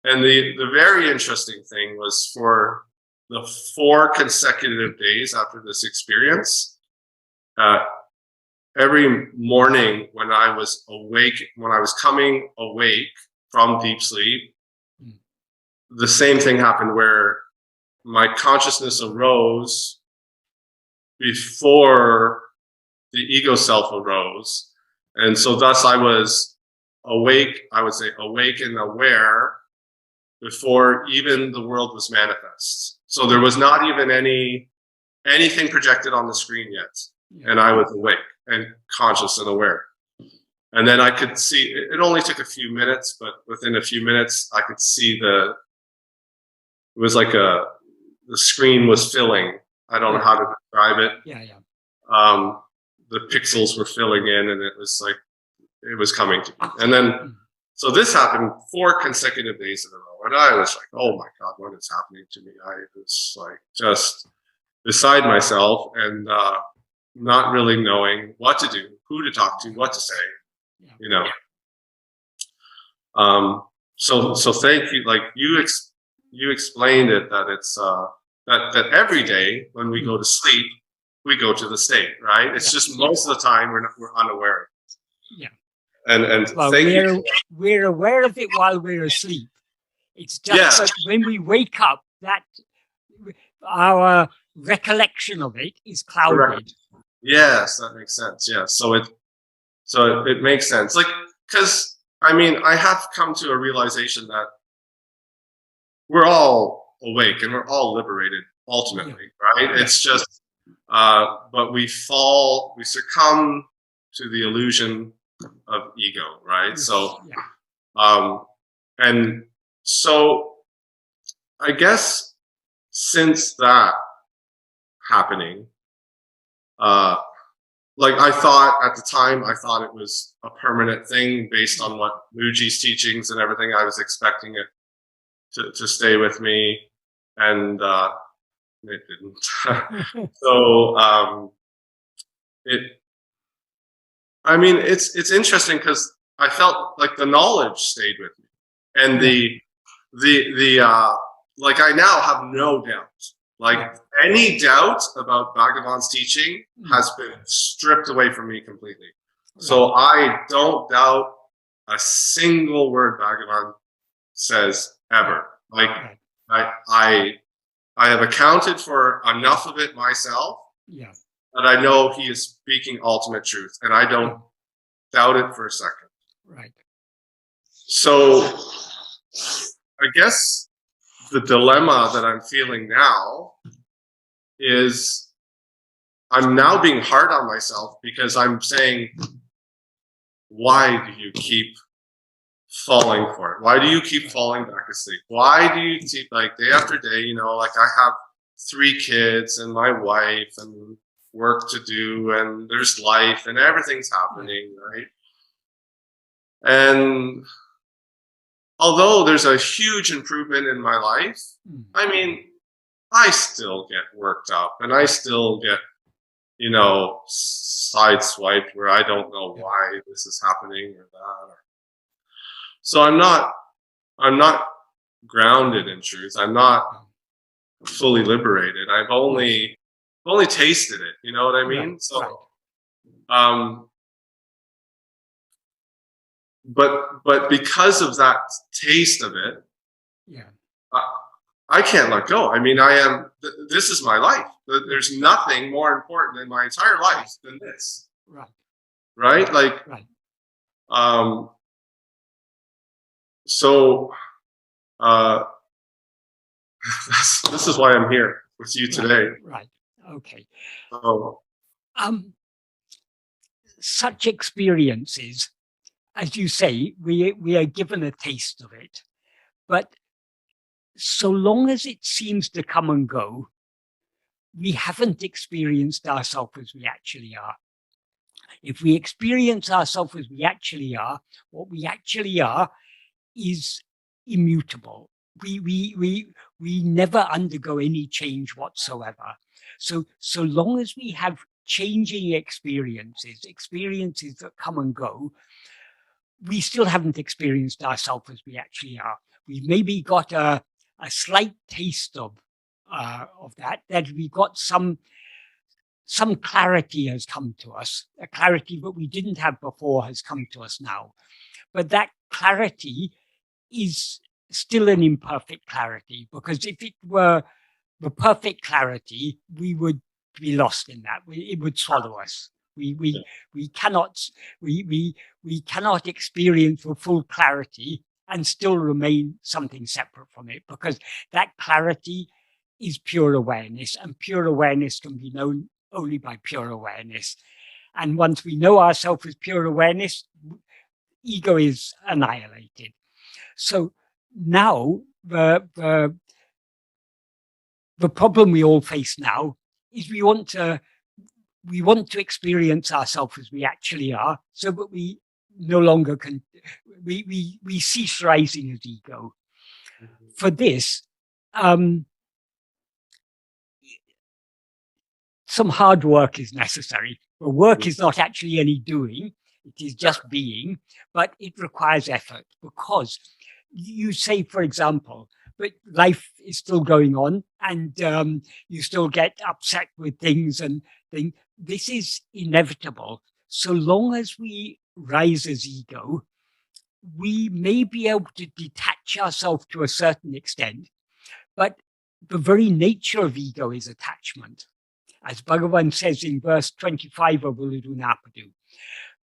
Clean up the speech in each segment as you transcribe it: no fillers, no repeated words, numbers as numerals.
And the very interesting thing was for the 4 consecutive days after this experience, every morning when I was awake, when I was coming awake from deep sleep, the same thing happened where my consciousness arose before the ego self arose. And so thus I was awake, I would say awake and aware before even the world was manifest. So there was not even anything projected on the screen yet. And I was awake and conscious and aware. And then I could see, it only took a few minutes, but within a few minutes, I could see it was like the screen was filling. I don't know how to describe it. The pixels were filling in, and it was like, it was coming to me. And then, so this happened 4 consecutive days in a row. And I was like, oh my God, what is happening to me? I was like, just beside myself and not really knowing what to do, who to talk to, what to say, you know. So thank you. Like you explained it, that it's, that every day when we go to sleep, we go to the state, right? It's just most of the time we're unaware of it. Yeah. And well, we're aware of it while we're asleep. It's just that when we wake up, that our recollection of it is clouded. Correct. Yes, that makes sense. Yeah. So it makes sense. Like, because I mean, I have come to a realization that we're all awake and we're all liberated ultimately, right? It's just, but we succumb to the illusion of ego, right? So, and so I guess since that happening, like I thought at the time, I thought it was a permanent thing based on what Muji's teachings and everything. I was expecting it to stay with me, and it didn't. So I mean, it's interesting because I felt like the knowledge stayed with me, and the like I now have no doubt. Like any doubt about Bhagavan's teaching has been stripped away from me completely. So I don't doubt a single word Bhagavan says ever. Like I have accounted for enough of it myself that I know he is speaking ultimate truth, and I don't doubt it for a second. Right. So I guess the dilemma that I'm feeling now is I'm now being hard on myself because I'm saying, why do you keep falling for it? Why do you keep falling back asleep? Why do you keep, like, day after day, you know, like I have 3 kids and my wife and work to do, and there's life and everything's happening, right? And although there's a huge improvement in my life, I mean, I still get worked up and I still get, you know, sideswiped where I don't know why this is happening or that. So I'm not grounded in truth. I'm not fully liberated. I've only tasted it. You know what I mean? But because of that taste of it, I can't let go. I mean, this is my life. There's nothing more important in my entire life than this. Right? Like, so, this is why I'm here with you today. Right. Okay. So, such experiences, as you say, we are given a taste of it, but so long as it seems to come and go, we haven't experienced ourselves as we actually are. If we experience ourselves as we actually are, what we actually are is immutable. We never undergo any change whatsoever. So long as we have changing experiences that come and go, we still haven't experienced ourselves as we actually are. we've maybe got a slight taste of that we got some clarity has come to us, a clarity that we didn't have before has come to us now. But that clarity is still an imperfect clarity, because if it were the perfect clarity, we would be lost in that. It would swallow us. We cannot experience the full clarity and still remain something separate from it, because that clarity is pure awareness, and pure awareness can be known only by pure awareness. And once we know ourselves as pure awareness, ego is annihilated. So now the problem we all face now is we want to experience ourselves as we actually are, so that we no longer can, we cease rising as ego. For this, some hard work is necessary. The work is not actually any doing, it is just being, but it requires effort, because you say, for example, but life is still going on, and you still get upset with things and things. This is inevitable. So long as we rise as ego, we may be able to detach ourselves to a certain extent, but the very nature of ego is attachment. As Bhagavan says in verse 25 of Uludunapadu,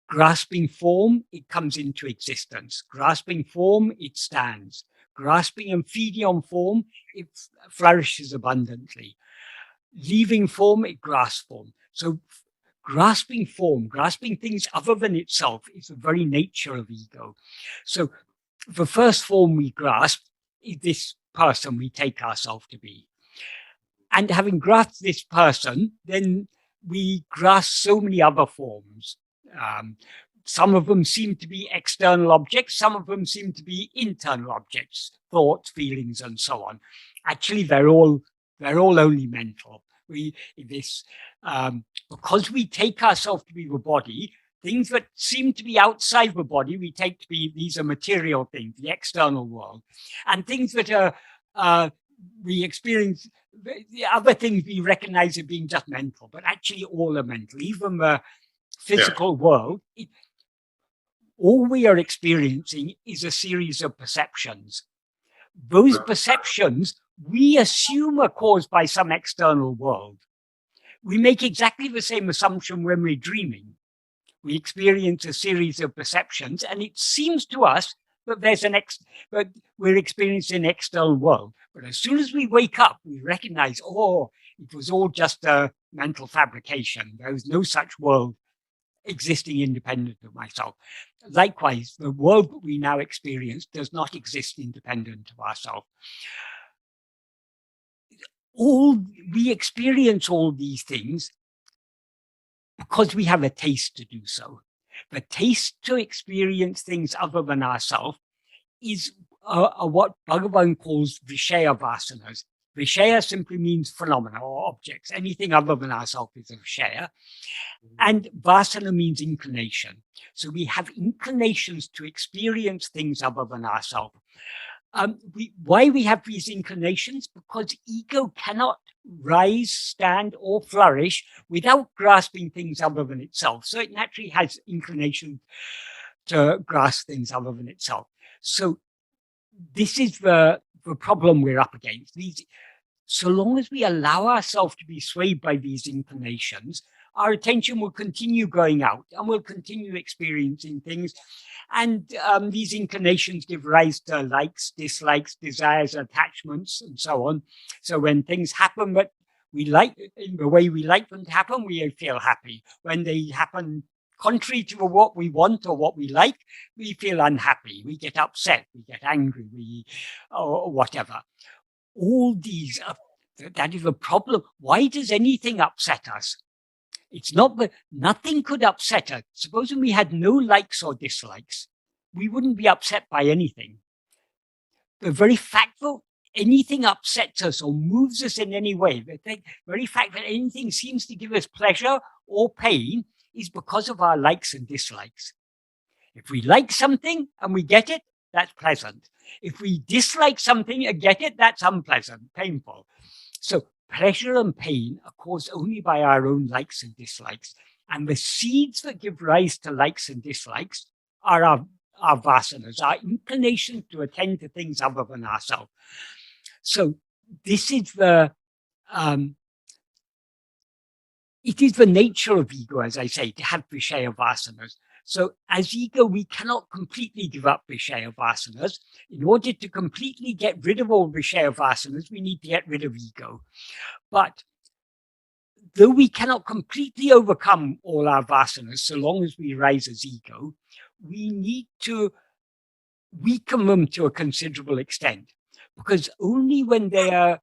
grasping form, it comes into existence. Grasping form, it stands. Grasping and feeding on form, it flourishes abundantly. Leaving form, it grasps form. So grasping form, grasping things other than itself, is the very nature of ego. So the first form we grasp is this person we take ourselves to be. And having grasped this person, then we grasp so many other forms. Some of them seem to be external objects. Some of them seem to be internal objects, thoughts, feelings, and so on. Actually, they're all only mental. Because we take ourselves to be the body, things that seem to be outside the body, we take to be, these are material things, the external world. And things that we experience, the other things we recognize as being just mental, but actually all are mental. Even the physical world, all we are experiencing is a series of perceptions. Those perceptions we assume are caused by some external world. We make exactly the same assumption when we're dreaming. We experience a series of perceptions, and it seems to us that there's but we're experiencing an external world. But as soon as we wake up, we recognize, it was all just a mental fabrication. There was no such world existing independent of myself. Likewise, the world that we now experience does not exist independent of ourselves. We experience all these things because we have a taste to do so. The taste to experience things other than ourselves is what Bhagavan calls Vishaya Vasanas. Vishaya simply means phenomena or objects. Anything other than ourselves is a Vishaya. And Vasana means inclination. So we have inclinations to experience things other than ourselves. Why we have these inclinations? Because ego cannot rise, stand, or flourish without grasping things other than itself. So it naturally has inclination to grasp things other than itself. So this is the problem we're up against. So long as we allow ourselves to be swayed by these inclinations, our attention will continue going out and we'll continue experiencing things. And these inclinations give rise to likes, dislikes, desires, attachments, and so on. So when things happen that we like, in the way we like them to happen, we feel happy. When they happen contrary to what we want or what we like, we feel unhappy. We get upset, we get angry, or whatever. All these, that is a problem. Why does anything upset us? It's not that nothing could upset us. Supposing we had no likes or dislikes, we wouldn't be upset by anything. The very fact that anything upsets us or moves us in any way, the very fact that anything seems to give us pleasure or pain is because of our likes and dislikes. If we like something and we get it, that's pleasant. If we dislike something and get it, that's unpleasant, painful. So pleasure and pain are caused only by our own likes and dislikes. And the seeds that give rise to likes and dislikes are our vasanas, our inclination to attend to things other than ourselves. So this is it is the nature of ego, as I say, to have Vishaya vasanas. So as ego, we cannot completely give up Vishaya vasanas. In order to completely get rid of all Vishaya vasanas, we need to get rid of ego. But though we cannot completely overcome all our vasanas, so long as we rise as ego, we need to weaken them to a considerable extent. Because only when they are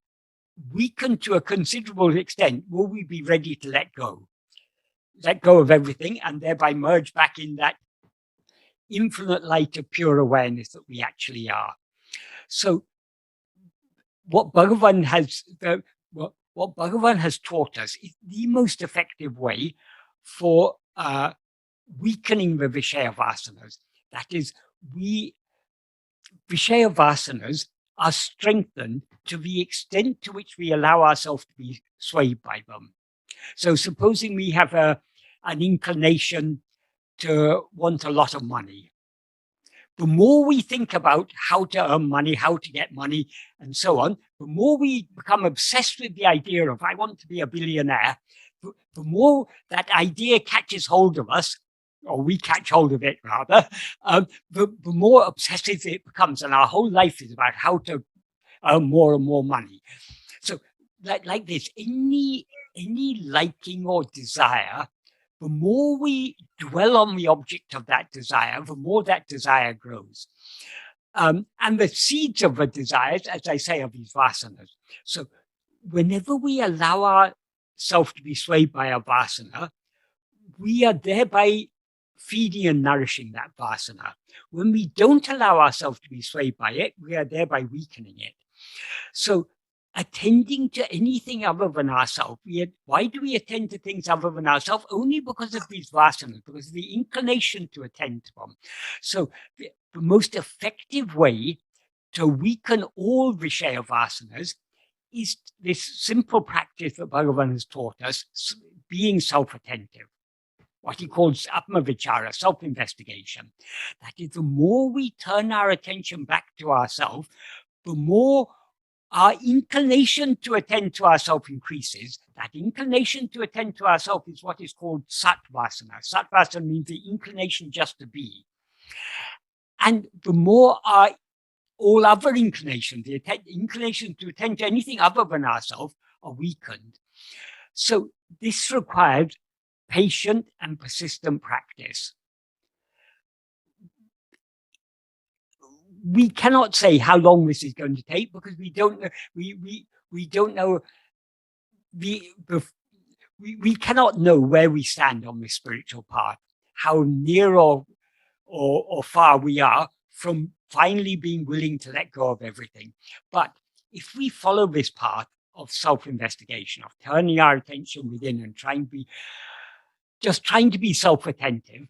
weakened to a considerable extent will we be ready to let go of everything, and thereby merge back in that infinite light of pure awareness that we actually are. So what Bhagavan has taught us is the most effective way for weakening the Vishaya vasanas. That is, Vishaya vasanas are strengthened to the extent to which we allow ourselves to be swayed by them. So supposing we have an inclination to want a lot of money, the more we think about how to earn money, how to get money, and so on, the more we become obsessed with the idea of, I want to be a billionaire, the more that idea catches hold of us, or we catch hold of it rather, the more obsessive it becomes, and our whole life is about how to earn more and more money. So like this, any liking or desire, the more we dwell on the object of that desire, the more that desire grows. And the seeds of the desires, as I say, are these vasanas. So whenever we allow ourselves to be swayed by a vasana, we are thereby feeding and nourishing that vasana. When we don't allow ourselves to be swayed by it, we are thereby weakening it. So attending to anything other than ourselves, why do we attend to things other than ourselves? Only because of these vasanas, because of the inclination to attend to them. So the most effective way to weaken all Vishaya vasanas is this simple practice that Bhagavan has taught us, being self-attentive. What he calls Atma-vichara, self-investigation. That is, the more we turn our attention back to ourselves, the more our inclination to attend to ourselves increases. That inclination to attend to ourselves is what is called satvasana. Satvasana means the inclination just to be. And the more all other inclinations, the inclination to attend to anything other than ourselves, are weakened. So this requires patient and persistent practice. We cannot say how long this is going to take because we don't know. We don't know. We cannot know where we stand on this spiritual path, how near or far we are from finally being willing to let go of everything. But if we follow this path of self-investigation, of turning our attention within and trying to be self-attentive,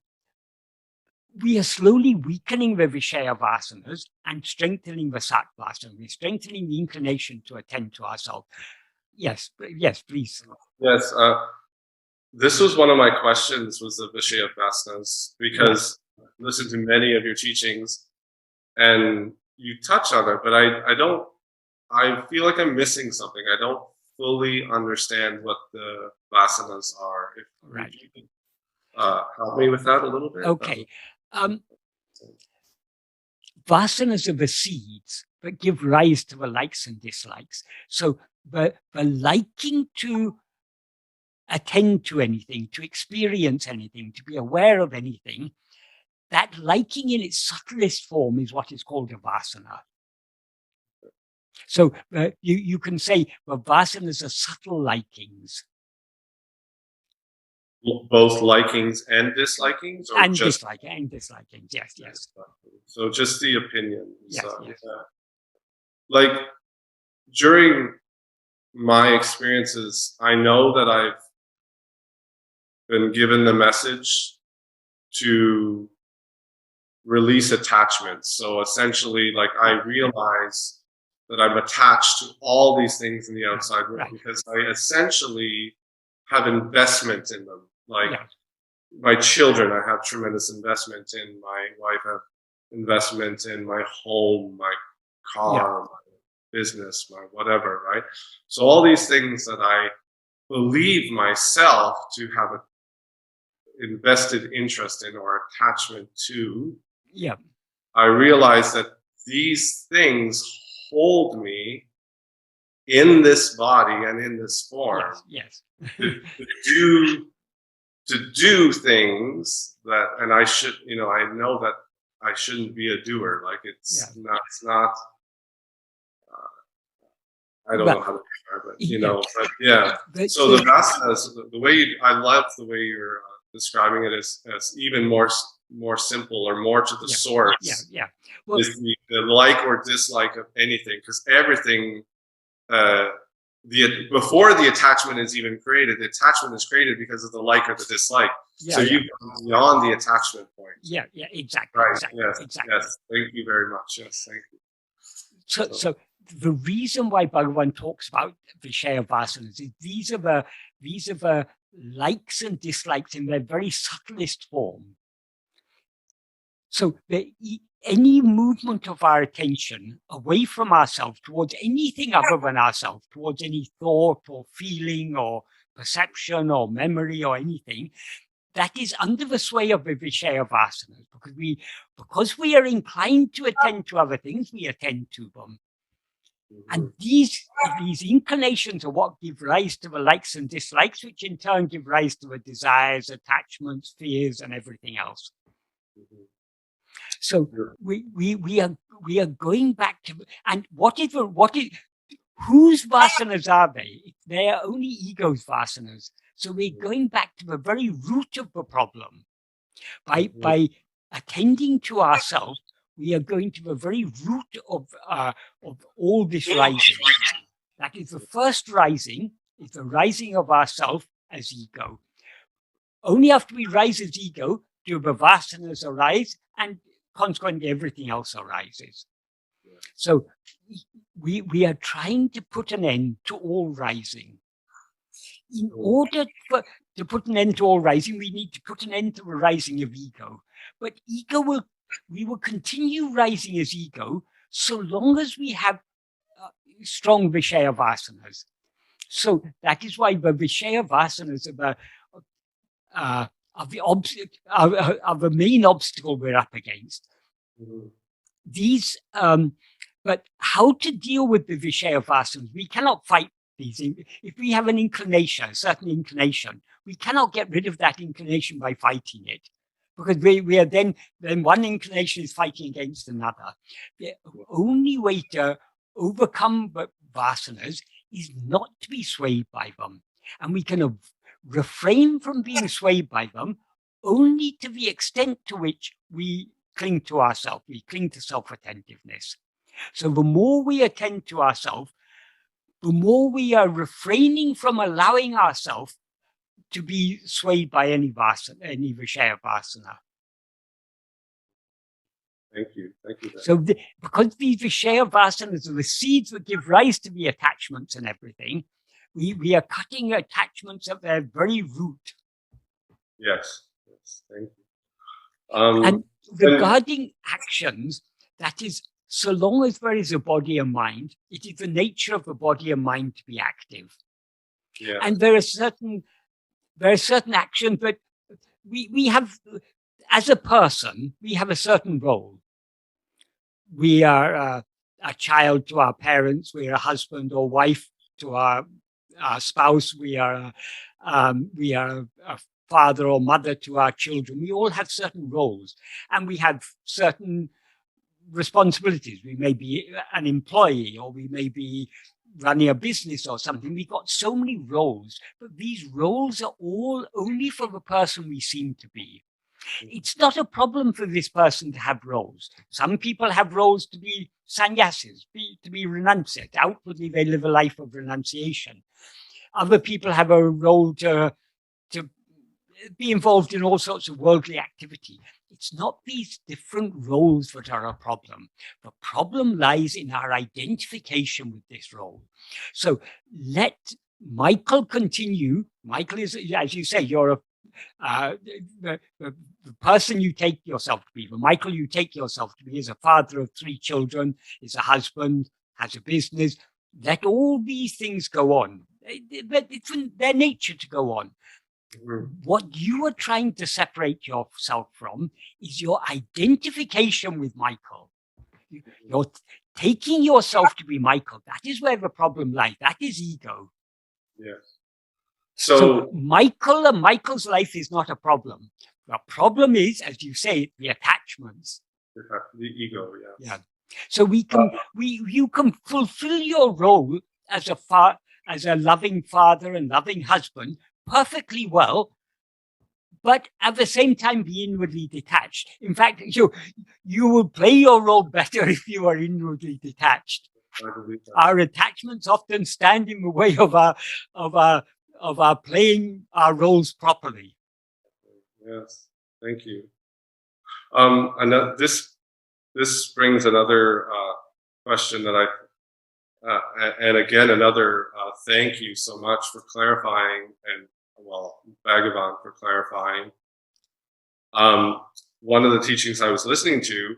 we are slowly weakening the Vishaya vasanas and strengthening the Sattvasana. We're strengthening the inclination to attend to ourselves. Yes, please. Yes, this was one of my questions, was the Vishaya vasanas, because I listened to many of your teachings and you touch on it, but I feel like I'm missing something. I don't fully understand what the vasanas are. If you can help me with that a little bit. Okay. Vasanas are the seeds that give rise to the likes and dislikes. So the liking to attend to anything, to experience anything, to be aware of anything, that liking in its subtlest form is what is called a vasana. So you can say, well, vasanas are subtle likings. Both likings and dislikings? Or and just dislikings, yes. So just the opinion. Yes. Like during my experiences, I know that I've been given the message to release attachments. So essentially, like, I realize that I'm attached to all these things in the outside world because I essentially have investment in them. Like my children, I have tremendous investment in. My wife have investment in my home, my car, my business, my whatever, right? So all these things that I believe myself to have an invested interest in or attachment to, I realize that these things hold me in this body and in this form to do things that, and I should, I know that I shouldn't be a doer. Like it's not. I don't know how to describe it, but So the Vasanas, the way I love the way you're describing it as even more simple or more to the source. Well, is the like or dislike of anything, because everything, before the attachment is even created, the attachment is created because of the like or the dislike. So you go beyond the attachment point. Exactly. Right. Exactly, Yes. Thank you very much. Yes, thank you. So the reason why Bhagavan talks about Vishaya Vasanas is these are the likes and dislikes in their very subtlest form. So any movement of our attention away from ourselves towards anything other than ourselves, towards any thought or feeling or perception or memory or anything, that is under the sway of the Vishaya Vasanas, because we are inclined to attend to other things, we attend to them. And these inclinations are what give rise to the likes and dislikes, which in turn give rise to the desires, attachments, fears, and everything else. So we are going back to, and whose vasanas are they? They are only ego's vasanas. So we're going back to the very root of the problem. By attending to ourselves, we are going to the very root of all this rising. That is the first rising, is the rising of ourself as ego. Only after we rise as ego do the vasanas arise, and consequently everything else arises. So we are trying to put an end to all rising. In order to put an end to all rising, we need to put an end to the rising of ego. But we will continue rising as ego so long as we have strong Vishaya Vasanas. So that is why the Vishaya Vasanas are the main obstacle we're up against. These, but how to deal with the Vishaya Vasanas? We cannot fight these. If we have an inclination, a certain inclination, we cannot get rid of that inclination by fighting it, because we are then one inclination is fighting against another. The only way to overcome the vasanas is not to be swayed by them, and we can refrain from being swayed by them only to the extent to which we cling to ourselves. We cling to self-attentiveness. So the more we attend to ourselves, the more we are refraining from allowing ourselves to be swayed by any Vishaya Vasana. Thank you. So because these Vishaya Vasanas are the seeds that give rise to the attachments and everything, we are cutting attachments at their very root. Yes, thank you. And regarding actions, that is, so long as there is a body and mind, it is the nature of the body and mind to be active. And there are certain actions that we have, as a person, we have a certain role. We are a child to our parents, we are a husband or wife to our spouse, we are a father or mother to our children. We all have certain roles, and we have certain responsibilities. We may be an employee, or we may be running a business or something. We've got so many roles, but these roles are all only for the person we seem to be. It's not a problem for this person to have roles. Some people have roles to be sannyasis, to be renunciate. Outwardly, they live a life of renunciation. Other people have a role to be involved in all sorts of worldly activity. It's not these different roles that are a problem. The problem lies in our identification with this role. So let Michael continue. Michael is, as you say, you're the person you take yourself to be. The Michael you take yourself to be is a father of 3 children, is a husband, has a business. Let all these things go on. But it's in their nature to go on. What you are trying to separate yourself from is your identification with Michael. You're taking yourself to be Michael. That is where the problem lies. That is ego. Yes. So Michael and Michael's life is not a problem. The problem is, as you say, the attachments. The ego, yeah. So you can fulfill your role as a loving father and loving husband perfectly well, but at the same time be inwardly detached. In fact, you will play your role better if you are inwardly detached. Our attachments often stand in the way of our playing our roles properly. Yes, thank you. This brings another question that and again another thank you so much for clarifying, and Bhagavan for clarifying. One of the teachings I was listening to,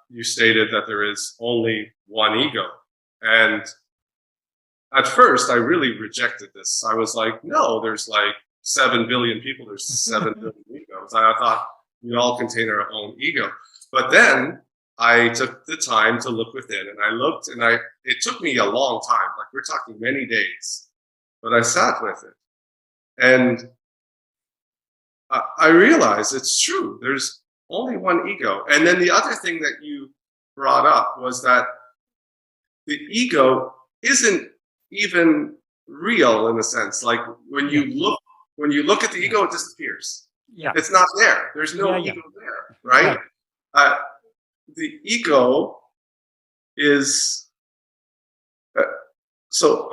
you stated that there is only one ego, and at first I really rejected this. I was like, no, there's like 7 billion people. There's 7 billion egos. I thought we all contain our own ego. But then I took the time to look within, and I looked, and it took me a long time. Like, we're talking many days, but I sat with it. And I realized it's true. There's only one ego. And then the other thing that you brought up was that the ego isn't even real in a sense. Like, when you look at the ego, it disappears. Yeah. It's not there. There's no ego there, right? The ego is so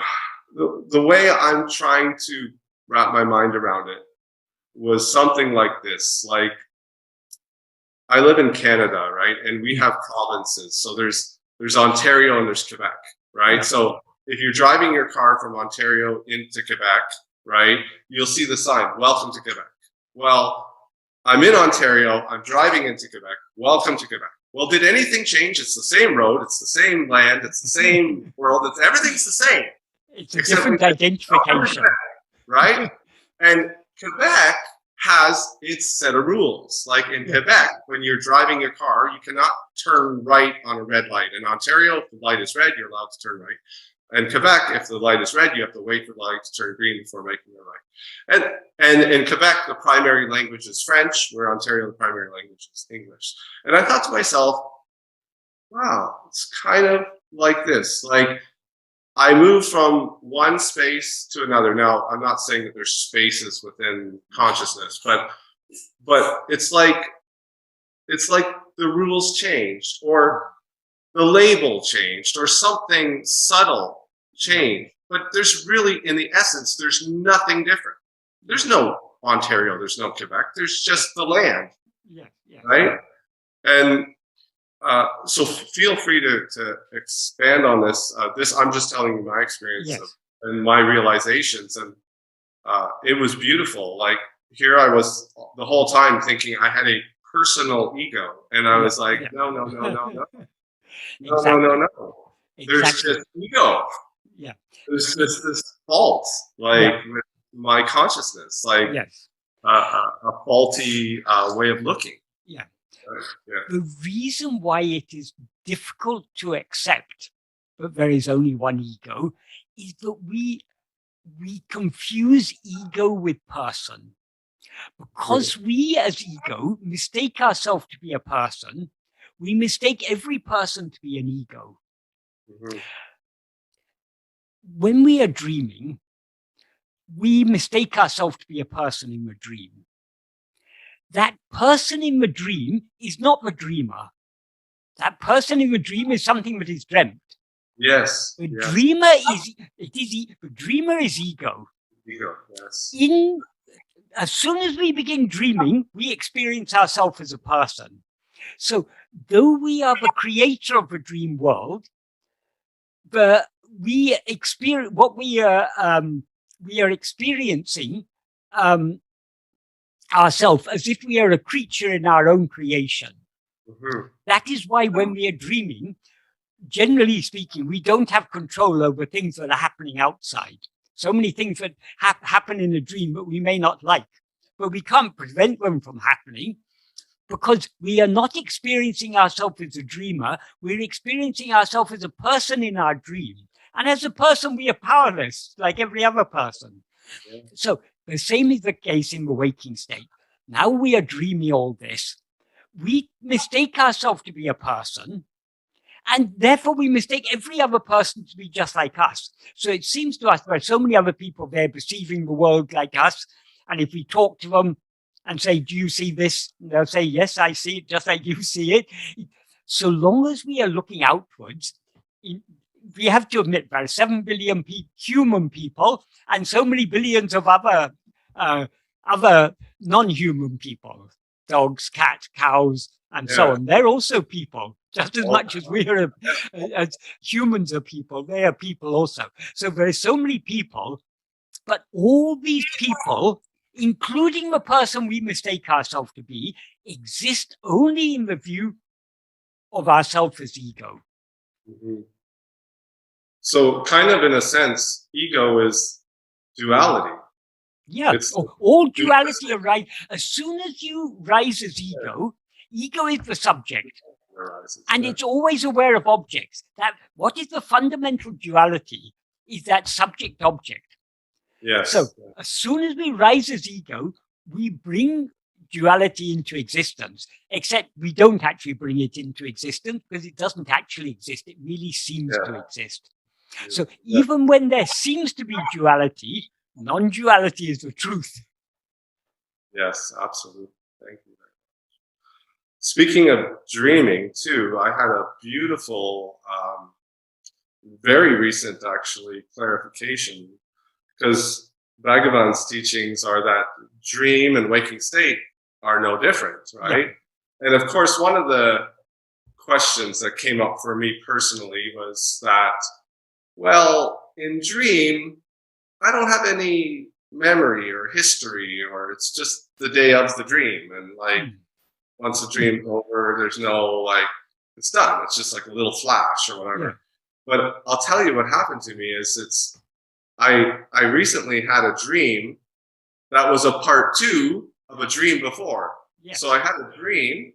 the way I'm trying to wrap my mind around it was something like this. Like, I live in Canada, right? And we have provinces. So there's Ontario and there's Quebec, right? So if you're driving your car from Ontario into Quebec, right, you'll see the sign, "Welcome to Quebec." Well, I'm in Ontario, I'm driving into Quebec, welcome to Quebec. Well, did anything change? It's the same road, it's the same land, it's the same world, everything's the same. It's a different identification. Right? And Quebec has its set of rules. Like in Quebec, when you're driving your car, you cannot turn right on a red light. In Ontario, if the light is red, you're allowed to turn right. And Quebec, if the light is red, you have to wait for the light to turn green before making the right. And in Quebec, the primary language is French, where Ontario, the primary language is English. And I thought to myself, wow, it's kind of like this. Like, I move from one space to another. Now, I'm not saying that there's spaces within consciousness, but it's like the rules changed, or the label changed, or something subtle changed. But there's really, in the essence, there's nothing different. There's no Ontario, there's no Quebec, there's just the land. Right? And so feel free to expand on this. I'm just telling you my experience and my realizations. And it was beautiful. Like, here I was the whole time thinking I had a personal ego. And I was like, no. There's just ego. Yeah. There's just this fault, like with my consciousness, like a faulty way of looking. Yeah. The reason why it is difficult to accept that there is only one ego is that we confuse ego with person. Because we as ego mistake ourselves to be a person, we mistake every person to be an ego. Mm-hmm. When we are dreaming, we mistake ourselves to be a person in the dream. That person in the dream is not the dreamer. That person in the dream is something that is dreamt. Yes. The dreamer is ego. Ego, yes. as soon as we begin dreaming, we experience ourselves as a person. So though we are the creator of the dream world, we experience what we are experiencing ourselves as if we are a creature in our own creation. Mm-hmm. That is why when we are dreaming, generally speaking, we don't have control over things that are happening outside. So many things that happen in a dream that we may not like, but we can't prevent them from happening because we are not experiencing ourselves as a dreamer. We're experiencing ourselves as a person in our dream. And as a person, we are powerless, like every other person. Yeah. So the same is the case in the waking state. Now we are dreaming all this. We mistake ourselves to be a person, and therefore we mistake every other person to be just like us. So it seems to us there are so many other people there perceiving the world like us. And if we talk to them and say, do you see this? They'll say, yes, I see it just like you see it. So long as we are looking outwards, we have to admit there are 7 billion human people and so many billions of other non-human people, dogs, cats, cows, and so on. They're also people, just as much as we are, as humans are people, they are people also. So there are so many people, but all these people, including the person we mistake ourselves to be, exist only in the view of ourself as ego. Mm-hmm. So kind of in a sense, ego is duality. Yeah, all duality arises. As soon as you rise as ego, ego is the subject. And it's always aware of objects. That what is the fundamental duality is that subject object. Yes. So as soon as we rise as ego, we bring duality into existence, except we don't actually bring it into existence because it doesn't actually exist. It merely seems to exist. So even when there seems to be duality, non-duality is the truth. Yes, absolutely. Thank you. Speaking of dreaming, too, I had a beautiful, very recent, actually, clarification, because Bhagavan's teachings are that dream and waking state are no different, right? Yeah. And of course, one of the questions that came up for me personally was that, well, in dream, I don't have any memory or history, or it's just the day of the dream. And like, once the dream's over, there's no, like, it's done. It's just like a little flash or whatever. Yeah. But I'll tell you what happened to me is I recently had a dream that was a part 2 of a dream before. Yeah. So I had a dream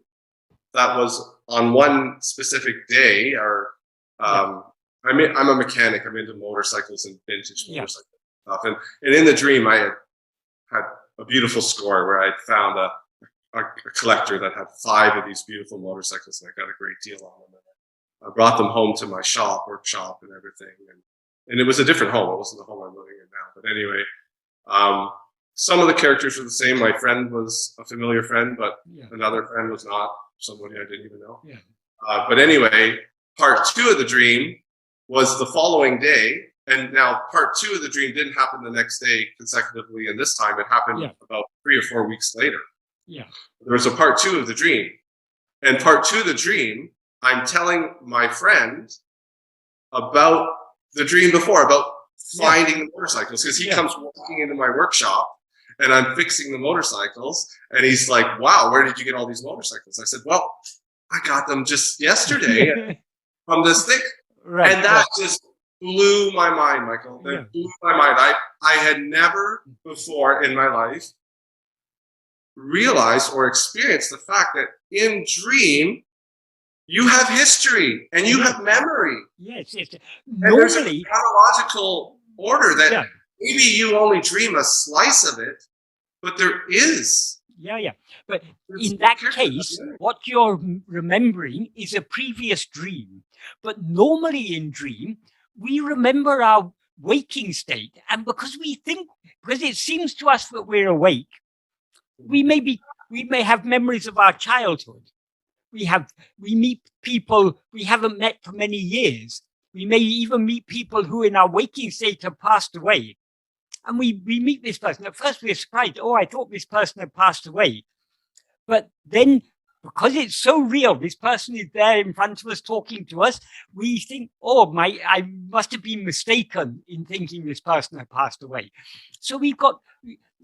that was on one specific day, or I'm a mechanic. I'm into motorcycles and vintage motorcycle stuff. And in the dream, I had a beautiful score where I found a collector that had 5 of these beautiful motorcycles, and I got a great deal on them. And I brought them home to my workshop and everything. And it was a different home. It wasn't the home I'm living in now. But anyway, some of the characters were the same. My friend was a familiar friend, but another friend was not, somebody I didn't even know. Yeah. But anyway, part 2 of the dream was the following day. And now part 2 of the dream didn't happen the next day consecutively. And this time it happened about 3 or 4 weeks later. Yeah. There was a part 2 of the dream. And part 2 of the dream, I'm telling my friend about the dream before, about finding the motorcycles, because he comes walking into my workshop and I'm fixing the motorcycles, and he's like, wow, where did you get all these motorcycles? I said, well, I got them just yesterday from this thing. Right. And that just blew my mind, Michael. That blew my mind. I had never before in my life realized or experienced the fact that in dream, you have history and you have memory. Yes. And there's a chronological order that maybe you only dream a slice of it, but there is. Yeah. But in that case, what you're remembering is a previous dream. But normally in dream, we remember our waking state. And because it seems to us that we're awake, we may have memories of our childhood. We meet people we haven't met for many years. We may even meet people who in our waking state have passed away. and we meet this person. At first we're surprised. Oh, I thought this person had passed away. But then, because it's so real, this person is there in front of us talking to us, we think, oh, I must have been mistaken in thinking this person had passed away. So we've got,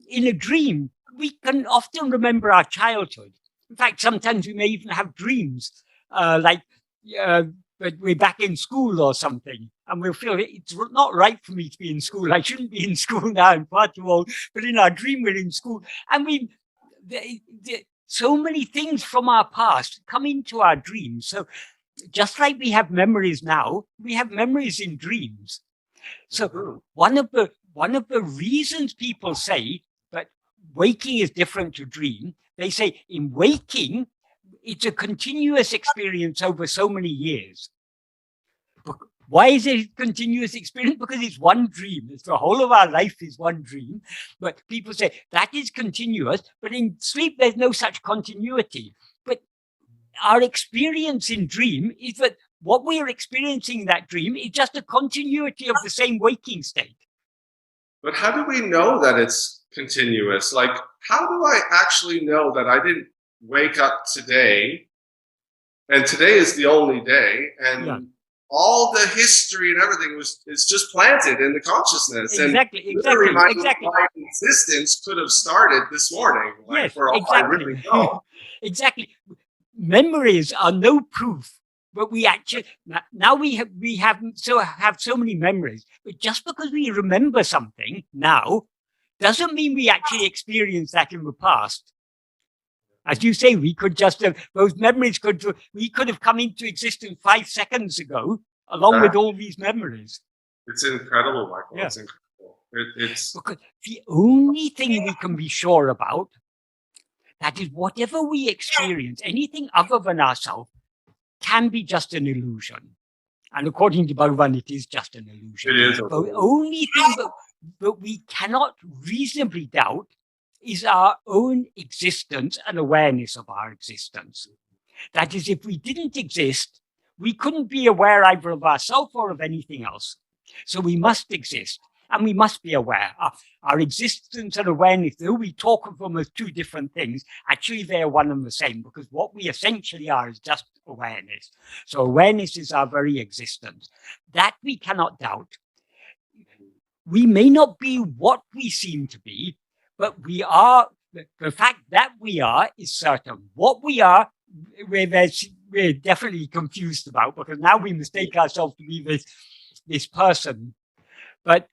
in a dream, we can often remember our childhood. In fact, sometimes we may even have dreams, that we're back in school or something, and we'll feel it's not right for me to be in school. I shouldn't be in school now, I'm far too old. But in our dream, we're in school. And so many things from our past come into our dreams. So just like we have memories now, we have memories in dreams. So one of the reasons people say that waking is different to dream, they say in waking, it's a continuous experience over so many years. Why is it a continuous experience? Because it's one dream. It's the whole of our life is one dream. But people say that is continuous, but in sleep, there's no such continuity. But our experience in dream is that what we are experiencing in that dream is just a continuity of the same waking state. But how do we know that it's continuous? Like, how do I actually know that I didn't wake up today and today is the only day and all the history and everything is just planted in the consciousness. Exactly. My existence could have started this morning. Like, yes, for all exactly. I really know. Exactly. Memories are no proof, but we actually now we have so many memories. But just because we remember something now doesn't mean we actually experienced that in the past. As you say, we could just have, those memories we could have come into existence 5 seconds ago, along with all these memories. It's incredible, Michael. Yeah. It's incredible. It's because the only thing we can be sure about, that is whatever we experience, anything other than ourselves, can be just an illusion. And according to Bhagavan, it is just an illusion. It is. The only thing that we cannot reasonably doubt is our own existence and awareness of our existence. That is, if we didn't exist, we couldn't be aware either of ourselves or of anything else. So we must exist, and we must be aware. Our existence and awareness, though we talk of them as two different things, actually they are one and the same, because what we essentially are is just awareness. So awareness is our very existence. That we cannot doubt. We may not be what we seem to be, but we are, the fact that we are is certain. What we are, we're definitely confused about, because now we mistake ourselves to be this person. But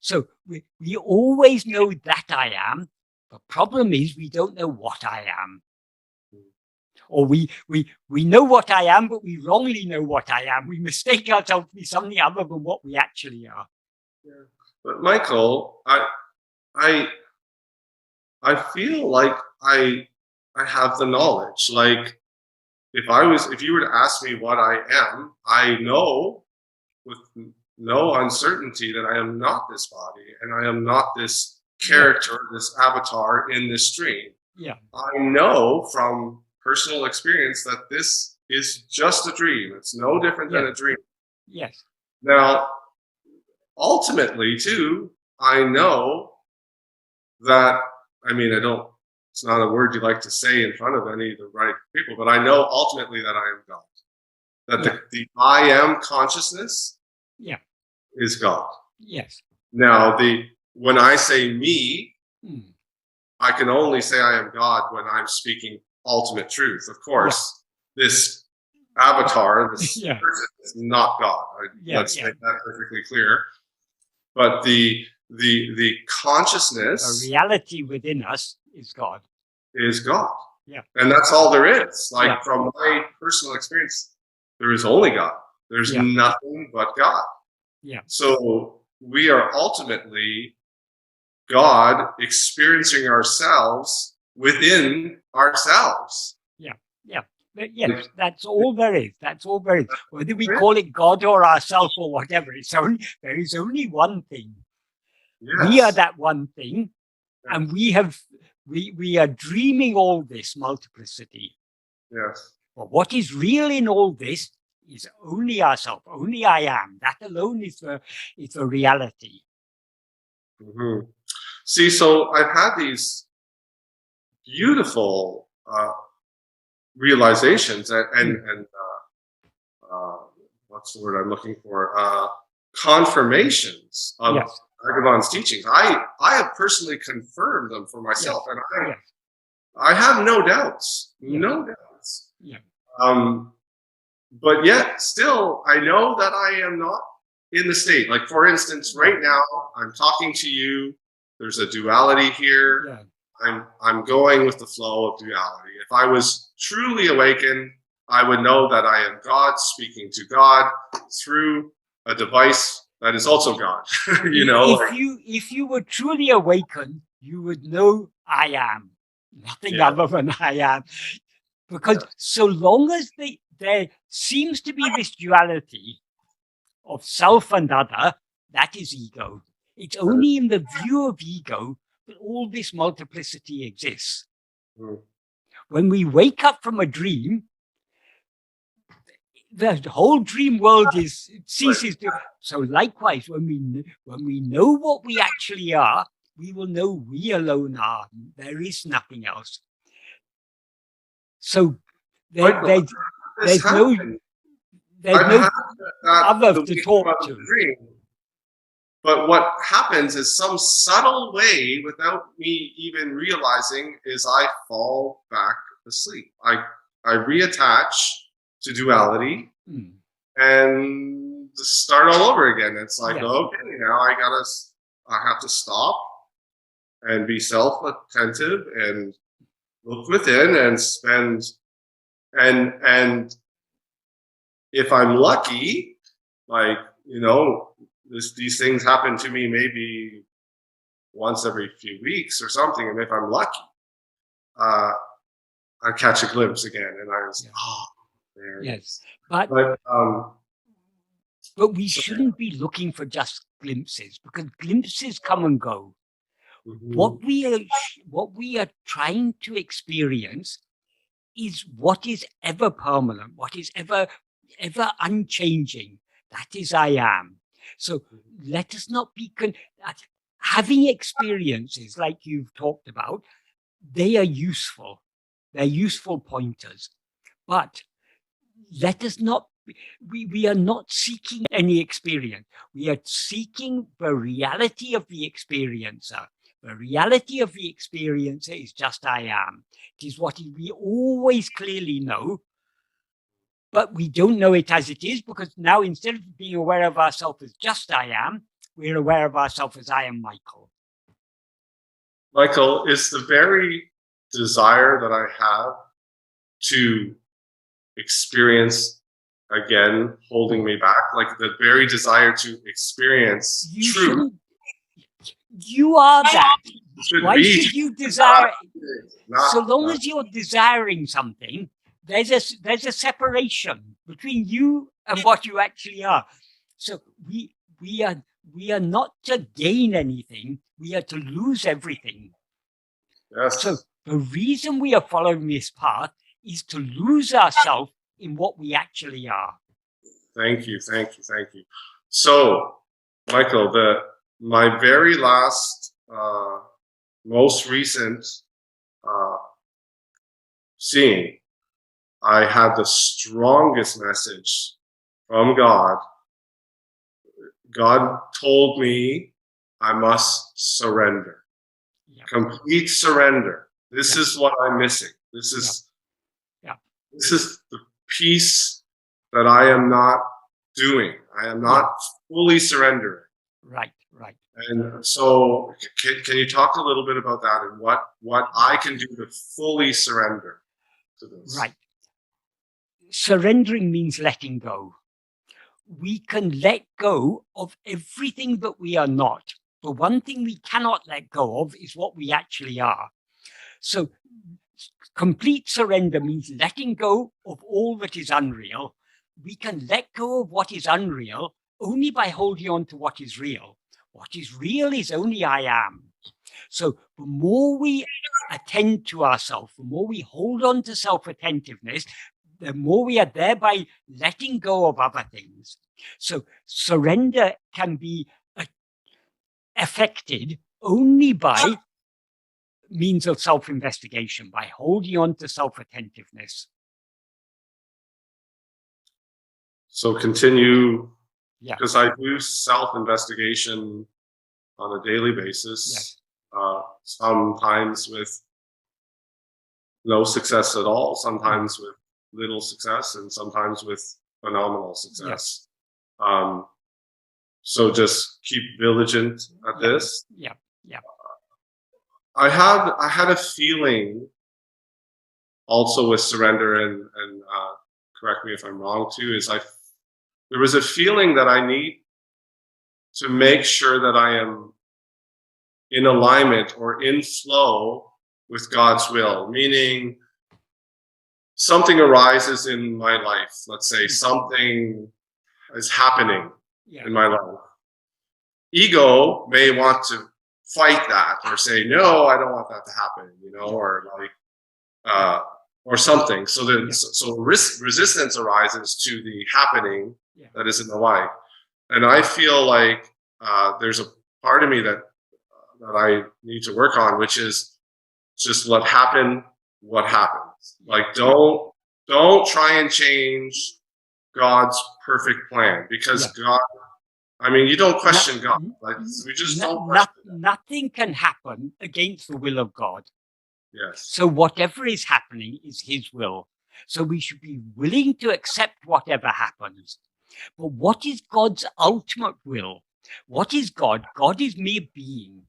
so we always know that I am. The problem is we don't know what I am. Or we know what I am, but we wrongly know what I am. We mistake ourselves to be something other than what we actually are. Yeah. But Michael, I feel like I have the knowledge. Like, if you were to ask me what I am, I know with no uncertainty that I am not this body, and I am not this character, this avatar in this dream. Yeah. I know from personal experience that this is just a dream. It's no different than a dream. Yes. Now, ultimately, too, I know that, it's not a word you like to say in front of any of the right people, but I know ultimately that I am God. That the I am consciousness is God. Yes. Now, when I say me, I can only say I am God when I'm speaking ultimate truth. Of course, this avatar, this person is not God. Let's make that perfectly clear. But the consciousness, the reality within us is God. Is God. Yeah. And that's all there is. Like, from my personal experience, there is only God. There's nothing but God. Yeah. So we are ultimately God experiencing ourselves within ourselves. Yeah. Yeah. Yes, that's all there is. That's all there is. Whether we call it God or ourselves or whatever, there is only one thing. Yes. We are that one thing, and we are dreaming all this multiplicity. Yes. But what is real in all this is only ourselves, only I am. That alone is the reality. Mhm. See, so I've had these beautiful realizations and uh, what's the word I'm looking for? Confirmations of Yes. Bhagavan's teachings. I have personally confirmed them for Yes. myself, and Yes. I have no doubts, Yeah. no doubts. Yeah. But yet, still, I know that I am not in the state. Like, for instance, right now, I'm talking to you. There's a duality here. Yeah. I'm going with the flow of duality. If I was truly awakened, I would know that I am God speaking to God through a device that is also God. You know, If you were truly awakened, you would know I am nothing yeah, other than I am. Because yeah, so long as there seems to be this duality of self and other, that is ego. It's only in the view of ego that all this multiplicity exists. mm, When we wake up from a dream, the whole dream world right. ceases to. So likewise, when we know what we actually are, we will know we alone are. There is nothing else. So Michael, this there's no happened. there's I've no had that other the to week talk of the to. dream. But what happens is some subtle way, without me even realizing, is I fall back asleep. I reattach to duality Hmm. and start all over again. It's like, Yes. okay, now I have to stop and be self-attentive and look within and spend and if I'm lucky, like, you know, these things happen to me maybe once every few weeks or something, and if I'm lucky, uh, I catch a glimpse again, and I was, Yeah. oh, there it Yes. is. But we So, shouldn't be looking for just glimpses, because glimpses come and go. mhm, What we are trying to experience is what is ever permanent, what is ever unchanging. That is I am. So let us not be having experiences like you've talked about. They are useful. They're useful pointers, but let us not. We are not seeking any experience. We are seeking the reality of the experiencer. The reality of the experiencer is just I am. It is what we always clearly know, but we don't know it as it is, because now instead of being aware of ourselves as just I am, we're aware of ourselves as I am Michael. Michael, is the very desire that I have to experience again holding me back, like the very desire to experience You truth shouldn't. You are that. should Why be should you desire? not, So long not as you're desiring something, there's a separation between you and what you actually are. So we are we are not to gain anything, we are to lose everything. So yes. the reason we are following this path is to lose ourselves in what we actually are. Thank you, thank you, thank you. So, Michael, my very last, most recent uh, seeing, I had the strongest message from God. God told me I must surrender, Yep. complete surrender. This Yep. is what I'm missing. This is Yep. this is the piece that I am not doing. I am not fully surrendering. Right, right. And so, can you talk a little bit about that and what I can do to fully surrender to this? Right. Surrendering means letting go. We can let go of everything that we are not. The one thing we cannot let go of is what we actually are. So complete surrender means letting go of all that is unreal. We can let go of what is unreal only by holding on to what is real. What is real is only I am. So the more we attend to ourselves, the more we hold on to self-attentiveness, the more we are thereby letting go of other things. So surrender can be affected only by means of self-investigation, by holding on to self-attentiveness. So continue, Yeah. because I do self-investigation on a daily basis, Yes. Sometimes with no success at all, sometimes with little success, and sometimes with phenomenal success. Yes. So just keep vigilant at this. Yeah. Yeah. I had a feeling also with surrender, and correct me if I'm wrong too, there was a feeling that I need to make sure that I am in alignment or in flow with God's will, meaning something arises in my life. Let's say something is happening in my life. Ego may want to fight that or say, no, I don't want that to happen, or like, or something. So then, so resistance arises to the happening that is in the life. And I feel like there's a part of me that I need to work on, which is just let happen what happens. Like, don't try and change God's perfect plan, because God, I mean, you don't question God. Like, we just don't question nothing can happen against the will of God. Yes. So whatever is happening is his will. So we should be willing to accept whatever happens. But what is God's ultimate will? What is God? God is mere being.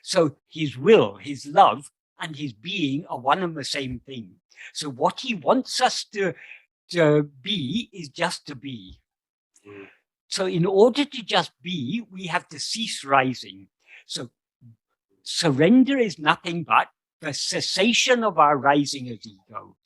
So his will, his love, and his being are one and the same thing. So what he wants us to be is just to be. Mm. So in order to just be, we have to cease rising. So surrender is nothing but the cessation of our rising as ego.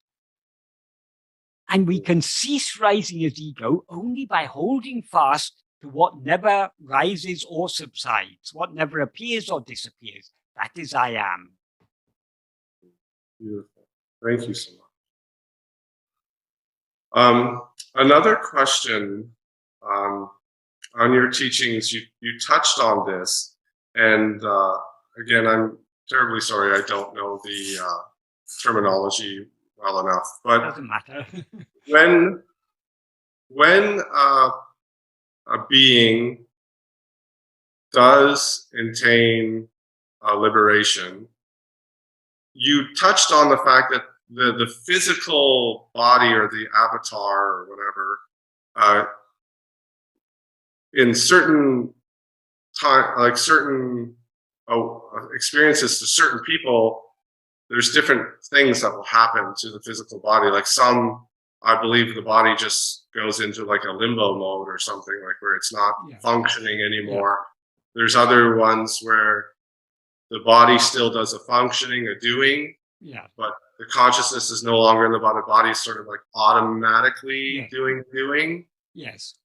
And we can cease rising as ego only by holding fast to what never rises or subsides, what never appears or disappears. That is I am. Beautiful. Thank you so much. Another question on your teachings, you touched on this, and again, I'm terribly sorry I don't know the terminology well enough, but doesn't matter. when a being does attain liberation, you touched on the fact that the physical body or the avatar or whatever, in certain time, like certain experiences to certain people, there's different things that will happen to the physical body. Like some, I believe the body just goes into like a limbo mode or something, like where it's not functioning anymore. There's other ones where the body still does a functioning, a doing, but the consciousness is no longer in the body. The body is sort of like automatically doing. Yes.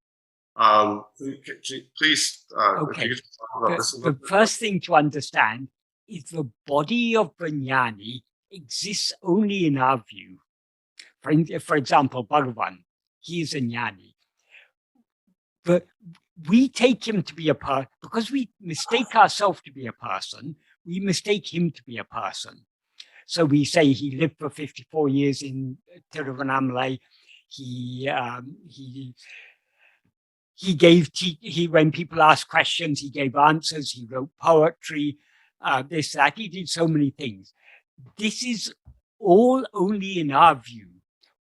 Please, okay. The first thing to understand is the body of the jnani exists only in our view. For example, Bhagavan, he is a jnani. But we take him to be a person, because we mistake ourselves to be a person, we mistake him to be a person. So we say he lived for 54 years in Tiruvannamalai. When people asked questions, he gave answers, he wrote poetry, this, that, he did so many things. This is all only in our view.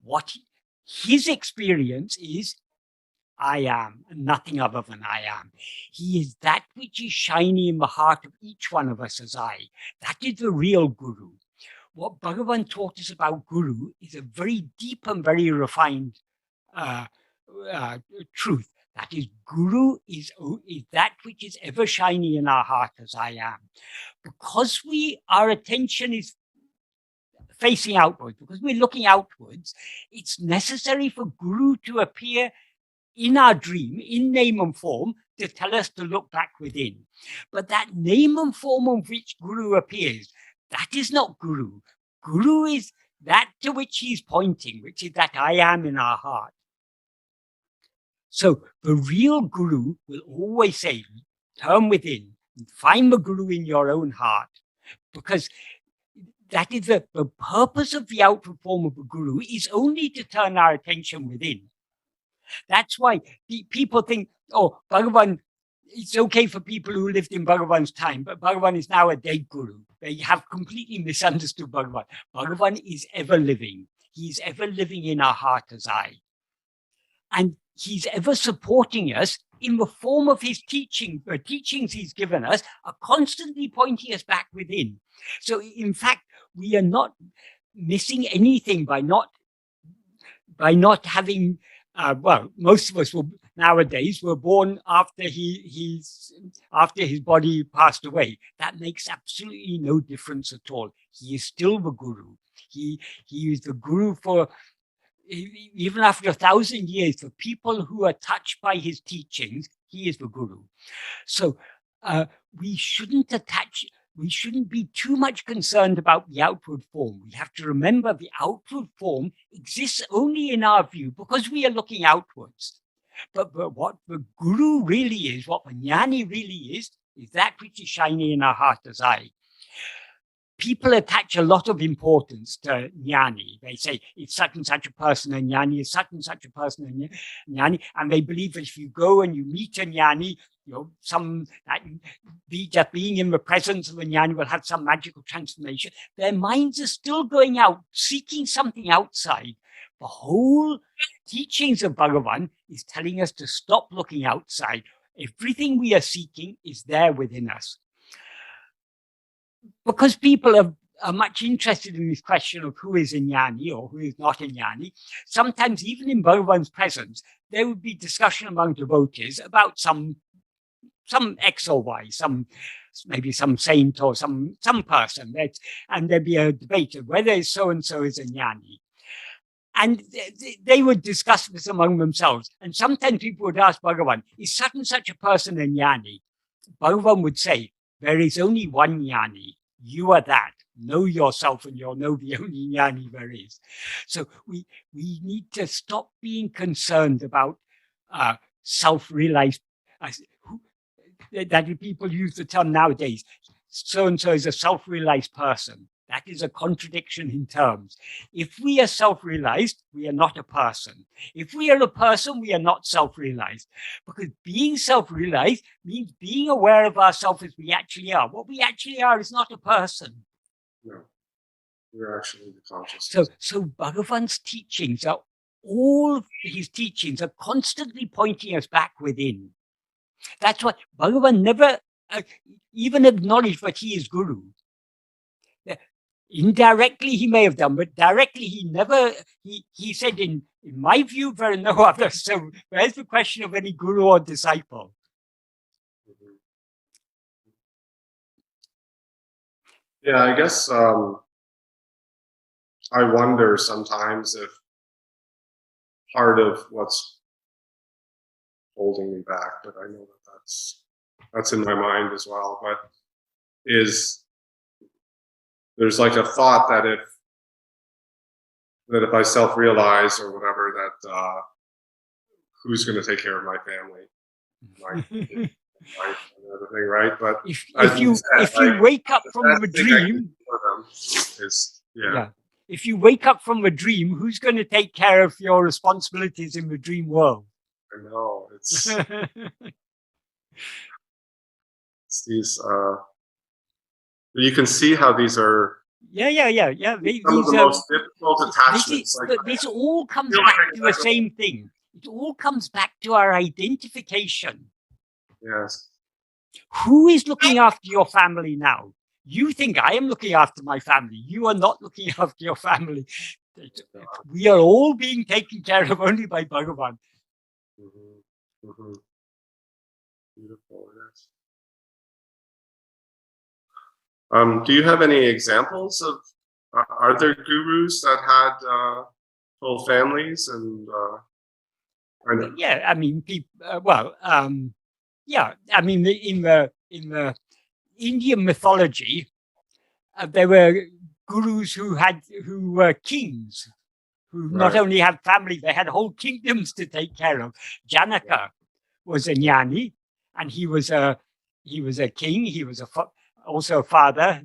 What his experience is, I am, and nothing other than I am. He is that which is shining in the heart of each one of us as I. That is the real Guru. What Bhagavan taught us about Guru is a very deep and very refined truth. That is, Guru is that which is ever shining in our heart as I am. Because our attention is facing outwards, because we're looking outwards, it's necessary for Guru to appear in our dream, in name and form, to tell us to look back within. But that name and form of which Guru appears, that is not Guru. Guru is that to which he's pointing, which is that I am in our heart. So the real Guru will always say, turn within, Find the Guru in your own heart, because that is the purpose of the outward form of the Guru is only to turn our attention within. That's why people think, oh, Bhagavan, it's okay for people who lived in Bhagavan's time, but Bhagavan is now a dead Guru. They have completely misunderstood Bhagavan. Bhagavan is ever living. He's ever living in our heart as I. And he's ever supporting us in the form of his teaching. The teachings he's given us are constantly pointing us back within. So in fact, we are not missing anything by not having, well, most of us nowadays were born after after his body passed away. That makes absolutely no difference at all. He is still the Guru. He is the Guru for, even after 1,000 years, for people who are touched by his teachings, he is the Guru. So we shouldn't be too much concerned about the outward form. We have to remember the outward form exists only in our view because we are looking outwards. But what the Guru really is, what the Jnani really is that which is shining in our heart as I. People attach a lot of importance to Jnani. They say it's such and such a person, a Jnani is such and such a person, a Jnani. And they believe that if you go and you meet a Jnani, just being in the presence of a Jnani will have some magical transformation. Their minds are still going out, seeking something outside. The whole teachings of Bhagavan is telling us to stop looking outside. Everything we are seeking is there within us. Because people are much interested in this question of who is a Jnani or who is not a Jnani, sometimes even in Bhagavan's presence, there would be discussion among devotees about some X or Y, maybe some saint or some person, and there'd be a debate of whether so-and-so is a Jnani. And they would discuss this among themselves. And sometimes people would ask Bhagavan, is such and such a person a Jnani? Bhagavan would say, there is only one Jnani. You are that. Know yourself and you'll know the only Jnani there is. So we need to stop being concerned about self-realized, that people use the term nowadays, so-and-so is a self-realized person. That is a contradiction in terms. If we are self-realized, we are not a person. If we are a person, we are not self-realized. Because being self-realized means being aware of ourselves as we actually are. What we actually are is not a person. No, we're actually the consciousness. So Bhagavan's teachings are, all his teachings are constantly pointing us back within. That's why Bhagavan never even acknowledged that he is Guru. Indirectly, he may have done, but directly, he never, he said, in my view, there are no others. So where's the question of any Guru or disciple? Yeah, I guess I wonder sometimes if part of what's holding me back, but I know that that's in my mind as well, but there's like a thought that if I self-realize or whatever, that who's going to take care of my family, my wife, and everything, right? But if you wake up from a dream, yeah. If you wake up from a dream, who's going to take care of your responsibilities in the dream world? I know it's these. You can see how these are. Yeah. Some of the most difficult attachments. This all comes back to the same thing. It all comes back to our identification. Yes. Who is looking after your family now? You think I am looking after my family. You are not looking after your family. We are all being taken care of only by Bhagavan. Mm-hmm. Mm-hmm. Beautiful, yes. Do you have any examples of, are there gurus that had full families and? Yeah, I mean, yeah, I mean, in the Indian mythology, there were gurus who were kings, who not only had family, they had whole kingdoms to take care of. Janaka was a Jnani, and he was a he was a king. He was also a father.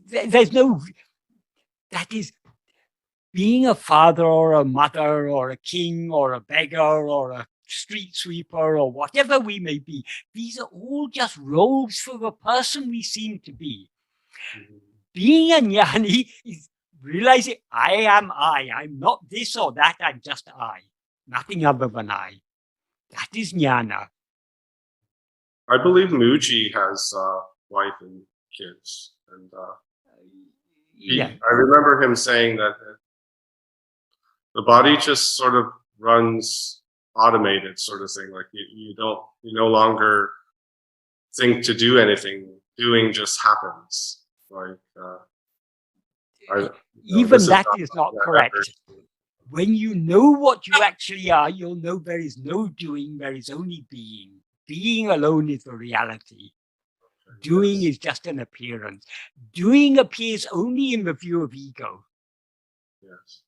There's no. That is, being a father or a mother or a king or a beggar or a street sweeper or whatever we may be, these are all just roles for the person we seem to be. Being a jnani is realizing I am I. I'm not this or that. I'm just I. Nothing other than I. That is jnana. I believe Muji has wife and kids, and I remember him saying that the body just sort of runs automated, sort of thing. Like you no longer think to do anything. Doing just happens. Like even that is not correct. When you know what you actually are, you'll know there is no doing, there is only being. Being alone is the reality. Doing is just an appearance. Doing appears only in the view of ego. Yes.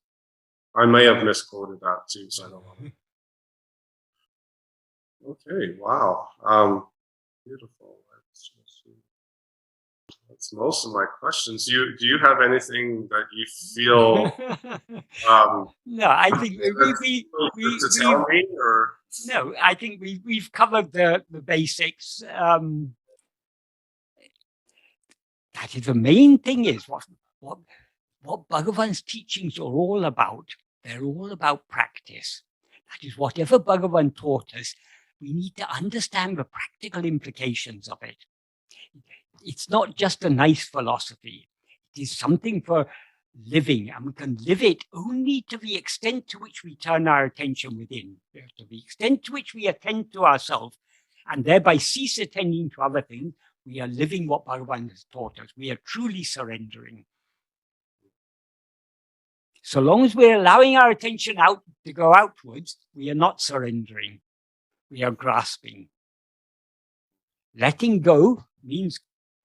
I may have misquoted that too, so I don't know. Okay, wow. Beautiful. That's most of my questions. Do you have anything that you feel no, I think no, I think we've covered the basics. That is the main thing is what Bhagavan's teachings are all about. They're all about practice. That is, whatever Bhagavan taught us, we need to understand the practical implications of it. It's not just a nice philosophy. It is something for living, and we can live it only to the extent to which we turn our attention within, to the extent to which we attend to ourselves, and thereby cease attending to other things. We are living what Bhagavan has taught us. We are truly surrendering. So long as we're allowing our attention out to go outwards, we are not surrendering. We are grasping. Letting go means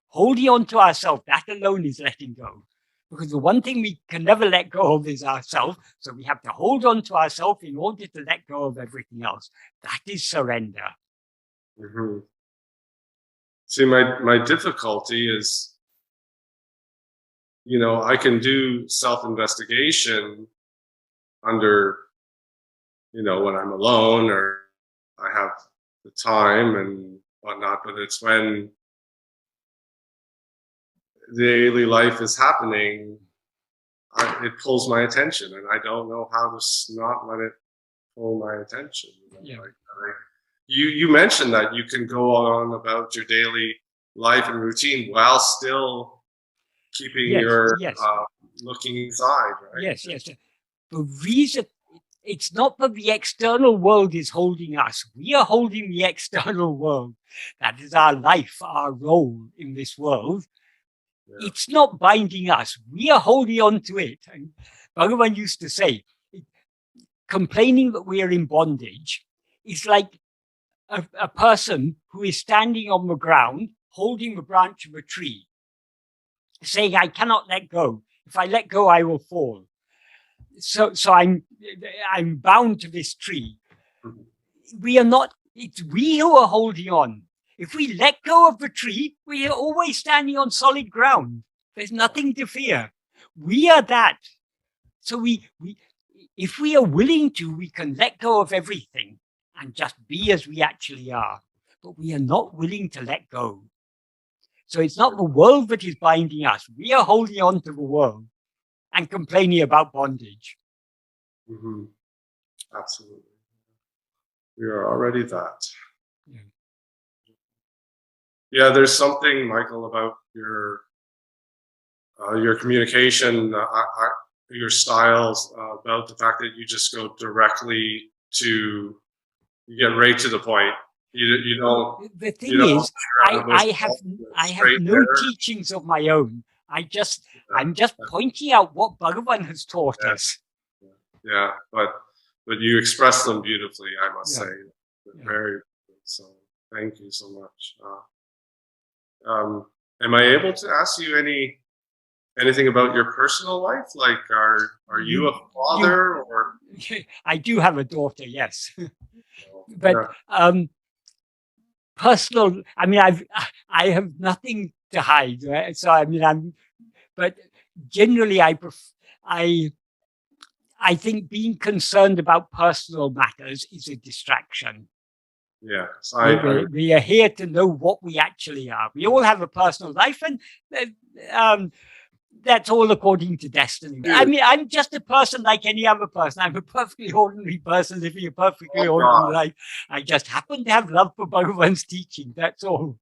holding on to ourselves. That alone is letting go. Because the one thing we can never let go of is ourselves. So we have to hold on to ourselves in order to let go of everything else. That is surrender. Mm-hmm. See, my difficulty is, I can do self-investigation under, when I'm alone or I have the time and whatnot, but it's when the daily life is happening, it pulls my attention, and I don't know how to not let it pull my attention. Yeah. You mentioned that you can go on about your daily life and routine while still keeping your looking inside, right? Yes. The reason it's not that the external world is holding us. We are holding the external world. That is our life, our role in this world. Yeah. It's not binding us. We are holding on to it. And Bhagavan used to say, complaining that we are in bondage is like a person who is standing on the ground, holding the branch of a tree, saying, I cannot let go. If I let go, I will fall. So I'm bound to this tree. We are not, it's we who are holding on. If we let go of the tree, we are always standing on solid ground. There's nothing to fear. We are that. So if we are willing to, we can let go of everything and just be as we actually are. But we are not willing to let go. So it's not the world that is binding us. We are holding on to the world and complaining about bondage. Mm-hmm. Absolutely. We are already that. Yeah, there's something, Michael, about your communication, your styles, about the fact that you just go directly to, you get right to the point. You don't. The thing is, I have no teachings of my own. I'm just pointing out what Bhagavan has taught us. Yeah, but you express them beautifully, I must say. Very good. So thank you so much. Am I able to ask you anything about your personal life? Like, are you a father or? I do have a daughter. Yes. But personal, I mean, I have nothing to hide, right? So I mean, but generally, I think being concerned about personal matters is a distraction. Yeah. So We are here to know what we actually are. We all have a personal life, and that's all according to destiny. I mean, I'm just a person like any other person. I'm a perfectly ordinary person living a perfectly ordinary life. I just happen to have love for Bhagavan's teaching. That's all.